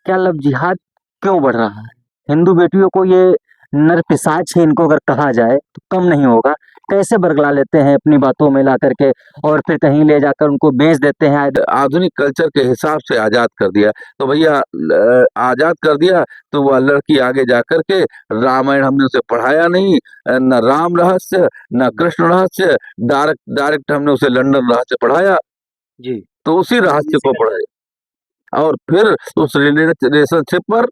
क्या लव जिहाद क्यों बढ़ रहा है? हिंदू बेटियों को ये नर पिशाच ही इनको अगर कहा जाए तो कम नहीं होगा। कैसे बरगला लेते हैं अपनी बातों में ला करके और फिर कहीं ले जाकर उनको बेच देते हैं। आधुनिक कल्चर के हिसाब से आजाद कर दिया, तो भैया आजाद कर दिया तो वह लड़की आगे जाकर के रामायण हमने उसे पढ़ाया नहीं, न राम रहस्य न कृष्ण रहस्य, डायरेक्ट डायरेक्ट हमने उसे लंदन रहस्य पढ़ाया जी। तो उसी रहस्य को पढ़ाया। और फिर उस रिलेशनशिप पर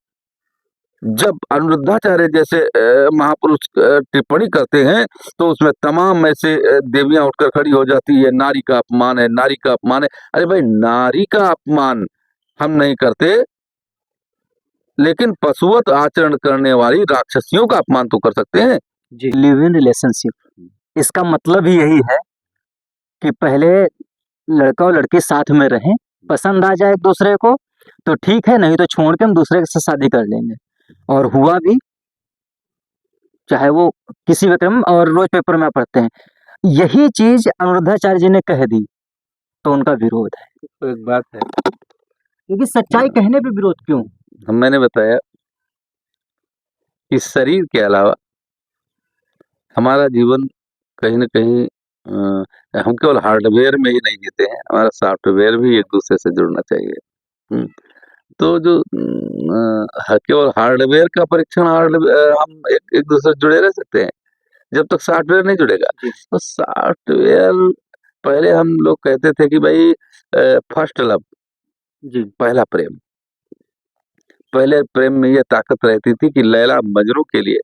जब अनिरुद्धाचार्य जैसे महापुरुष टिप्पणी करते हैं तो उसमें तमाम ऐसे देवियां उठकर खड़ी हो जाती है, नारी का अपमान है, नारी का अपमान है। अरे भाई, नारी का अपमान हम नहीं करते, लेकिन पशुवत आचरण करने वाली राक्षसियों का अपमान तो कर सकते हैं। जी, लिव इन रिलेशनशिप, इसका मतलब ही यही है कि पहले लड़का और लड़की साथ में रहें, पसंद आ जाए एक दूसरे को तो ठीक है, नहीं तो छोड़ के हम दूसरे के साथ शादी कर लेंगे। और हुआ भी, चाहे वो किसी भी क्रम, और रोज पेपर में पढ़ते हैं यही चीज अनिरुद्धाचार्य जी ने कह दी तो उनका विरोध है। तो एक बात है, क्योंकि सच्चाई कहने पे विरोध क्यों? मैंने बताया कि शरीर के अलावा हमारा जीवन कहीं न कहीं हम केवल हार्डवेयर में ही नहीं जीते हैं, हमारा सॉफ्टवेयर भी एक दूसरे से जुड़ना चाहिए। हुँ, तो जो केवल हार्डवेयर का परीक्षण हम एक दूसरे से जुड़े रह सकते हैं, जब तक सॉफ्टवेयर नहीं जुड़ेगा। तो सॉफ्टवेयर, पहले हम लोग कहते थे कि भाई फर्स्ट लव, जी। पहला प्रेम। पहले प्रेम में ये ताकत रहती थी कि लैला मजनू के लिए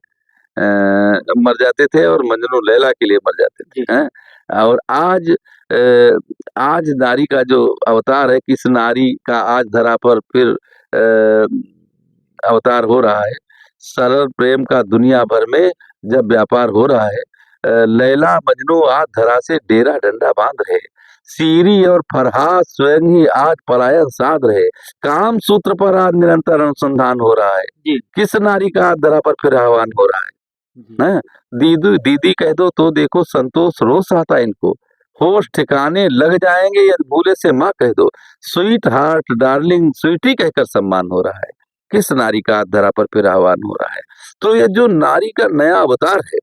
मर जाते थे और मजनू लैला के लिए मर जाते थे, हैं? और आज नारी का जो अवतार है, किस नारी का आज धरा पर फिर अवतार हो रहा है। सरल प्रेम का दुनिया भर में जब व्यापार हो रहा है, लैला मजनू आज धरा से डेरा डंडा बांध रहे, सीरी और फरहाद स्वयं ही आज पलायन साध रहे, काम सूत्र पर आज निरंतर अनुसंधान हो रहा है। जी। किस नारी का आज धरा पर फिर आह्वान हो रहा है? दीदी दीदी कह दो तो देखो संतोष रोज आता है इनको, होश ठिकाने लग जाएंगे यदि भूले से माँ कह दो, स्वीट हार्ट डार्लिंग स्वीटी कहकर सम्मान हो रहा है। किस नारी का धरा पर फिर आह्वान हो रहा है? तो ये जो नारी का नया अवतार है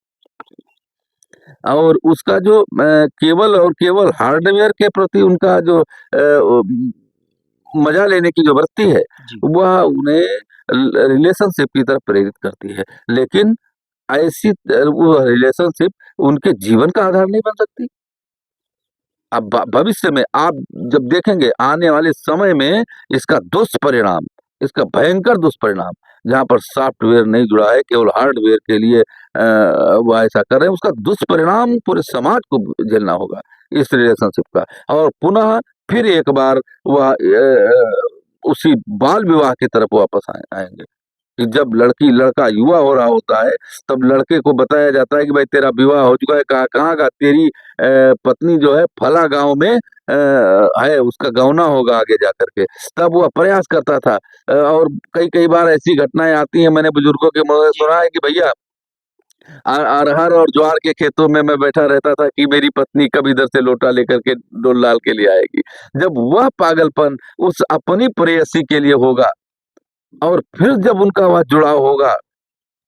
और उसका जो केवल और केवल हार्डवेयर के प्रति उनका जो मजा लेने की जो वृत्ति है, वह उन्हें रिलेशनशिप की तरफ प्रेरित करती है, लेकिन ऐसी वो रिलेशनशिप उनके जीवन का आधार नहीं बन सकती। अब भविष्य में आप जब देखेंगे आने वाले समय में इसका दुष्परिणाम, इसका भयंकर दुष्परिणाम, जहाँ पर सॉफ्टवेयर नहीं जुड़ा है, केवल हार्डवेयर के लिए वो ऐसा कर रहे हैं, उसका दुष्परिणाम पूरे समाज को झेलना होगा इस रिलेशनशिप का। और पुनः फिर एक बार वह उसी बाल विवाह की तरफ वापस आएंगे कि जब लड़की लड़का युवा हो रहा होता है, तब लड़के को बताया जाता है कि भाई तेरा विवाह हो चुका है, कहाँ का तेरी पत्नी जो है फला गांव में है, उसका गौना होगा आगे जा करके। तब वह प्रयास करता था और कई बार ऐसी घटनाएं आती हैं, मैंने बुजुर्गों के मुँह से सुना है कि भैया अरहर और ज्वार के खेतों में मैं बैठा रहता था कि मेरी पत्नी कब इधर से लोटा लेकर के डोल डाल के लिए आएगी। जब वह पागलपन उस अपनी प्रेयसी के लिए होगा और फिर जब उनका वह जुड़ाव होगा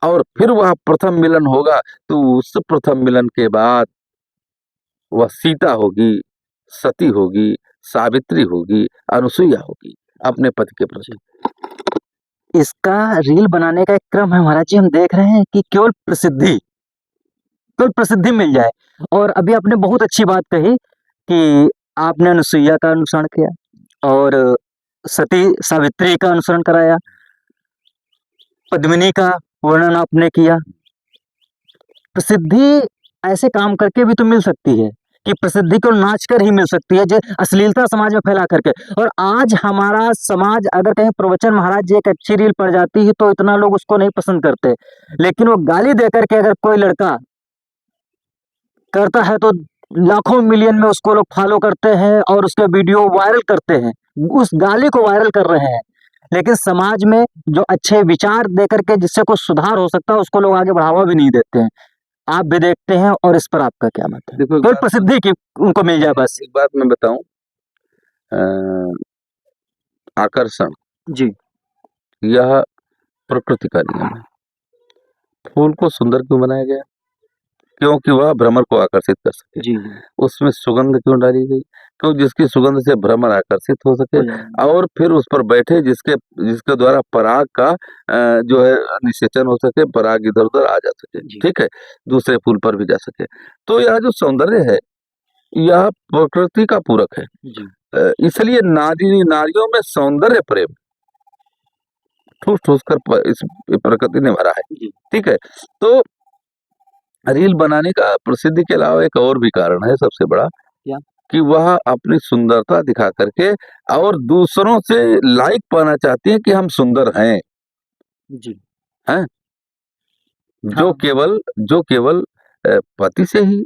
और फिर वह प्रथम मिलन होगा, तो उस प्रथम मिलन के बाद वह सीता होगी, सती होगी, सावित्री होगी, अनुसुईया होगी अपने पति के प्रति। इसका रील बनाने का एक क्रम है महाराज जी, हम देख रहे हैं कि केवल प्रसिद्धि मिल जाए। और अभी आपने बहुत अच्छी बात कही कि आपने अनुसुईया का अनुसरण किया और सती सावित्री का अनुसरण कराया, पद्मिनी का वर्णन आपने किया। प्रसिद्धि ऐसे काम करके भी तो मिल सकती है कि प्रसिद्धि को नाच कर ही मिल सकती है, जो अश्लीलता समाज में फैला करके। और आज हमारा समाज, अगर कहीं प्रवचन महाराज जी एक अच्छी रील पड़ जाती है तो इतना लोग उसको नहीं पसंद करते, लेकिन वो गाली दे करके अगर कोई लड़का करता है तो लाखों मिलियन में उसको लोग फॉलो करते हैं और उसके वीडियो वायरल करते हैं, उस गाली को वायरल कर रहे हैं। लेकिन समाज में जो अच्छे विचार देकर के जिससे कुछ सुधार हो सकता है उसको लोग आगे बढ़ावा भी नहीं देते हैं। आप भी देखते हैं, और इस पर आपका क्या मत है? देखो, केवल प्रसिद्धि की उनको मिल जाए बस। एक बात मैं बताऊं, आकर्षण जी। यह प्रकृति का नियम है। फूल को सुंदर क्यों बनाया गया? क्योंकि वह भ्रमर को आकर्षित कर सके। जी उसमें सुगंध क्यों डाली गई? क्यों जिसकी सुगंध से भ्रमर आकर्षित हो सके हो जाएगा। और फिर उस पर बैठे जिसके द्वारा पराग का जो है निषेचन हो सके, पराग इधर-उधर आ जा सके, जी। ठीक है? दूसरे फूल पर भी जा सके। तो यह जो सौंदर्य है, यह प्रकृति का पूरक है। जी इसलिए नारियों में सौंदर्य प्रेम ठूस-ठूस कर इस प्रकृति ने भरा है, जी ठीक है? तो रील बनाने का प्रसिद्धि के अलावा एक और भी कारण है सबसे बड़ा, क्या? कि वह अपनी सुंदरता दिखा करके और दूसरों से लाइक पाना चाहती हैं कि हम सुंदर हैं, जी हैं? हाँ जो केवल पति से ही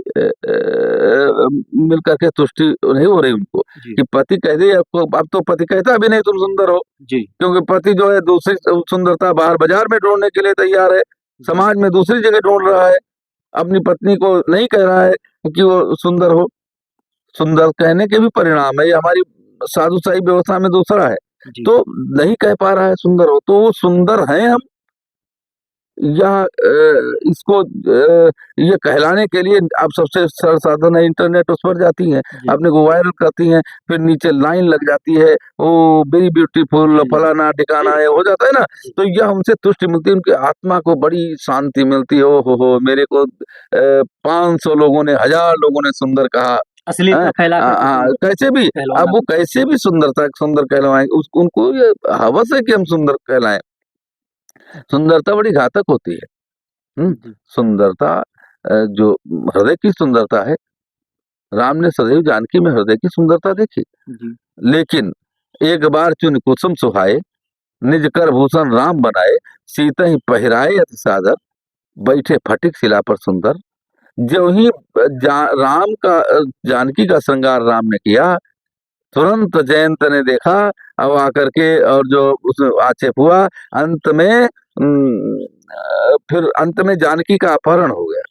मिल करके तुष्टि नहीं हो रही उनको, जी कि पति कह दे आपको, अब तो पति कहता भी नहीं तुम सुंदर हो, जी क्योंकि पति जो है दूसरी सुंदरता बाहर बाजार में ढूंढने के लिए तैयार है, समाज में दूसरी जगह ढूंढ रहा है, अपनी पत्नी को नहीं कह रहा है कि वो सुंदर हो। सुंदर कहने के भी परिणाम है, ये हमारी साधुशाही व्यवस्था में दूसरा है। जी तो नहीं कह पा रहा है सुंदर हो, तो वो सुंदर हैं हम, या इसको ये कहलाने के लिए अब सबसे सरल साधन है इंटरनेट, उस पर जाती हैं, जी अपने को वायरल करती हैं, फिर नीचे लाइन लग जाती है, ओ वेरी ब्यूटीफुल जी फलाना ठिकाना है, हो जाता है ना। तो यह उनसे तुष्टि मिलती है, उनकी आत्मा को बड़ी शांति मिलती है। ओ हो, मेरे को 500 लोगों ने, 1000 लोगों ने सुंदर कहा, अश्लीलता हैं? फैला करके हाँ, सुंदर कैसे भी, कहलवाना अब वो कैसे भी सुंदर कहलवाएँगे, उनको ये हवस है कि हम सुंदर कहलाएँ। सुंदरता बड़ी घातक होती है। जी सुंदरता जो हृदय की सुंदरता है, राम ने सदैव जानकी में हृदय की सुंदरता देखी। जी लेकिन एक बार चुन कुसुम सुहाए, निज कर भूषण राम बनाए, सीतहि पहिराए अति सादर, बैठे फटिक शिला पर सुंदर। ज्यों ही राम का जानकी का श्रृंगार राम ने किया, तुरंत जयंत ने देखा, अब आकर के और जो उस आक्षेप हुआ, अंत में फिर अंत में जानकी का अपहरण हो गया।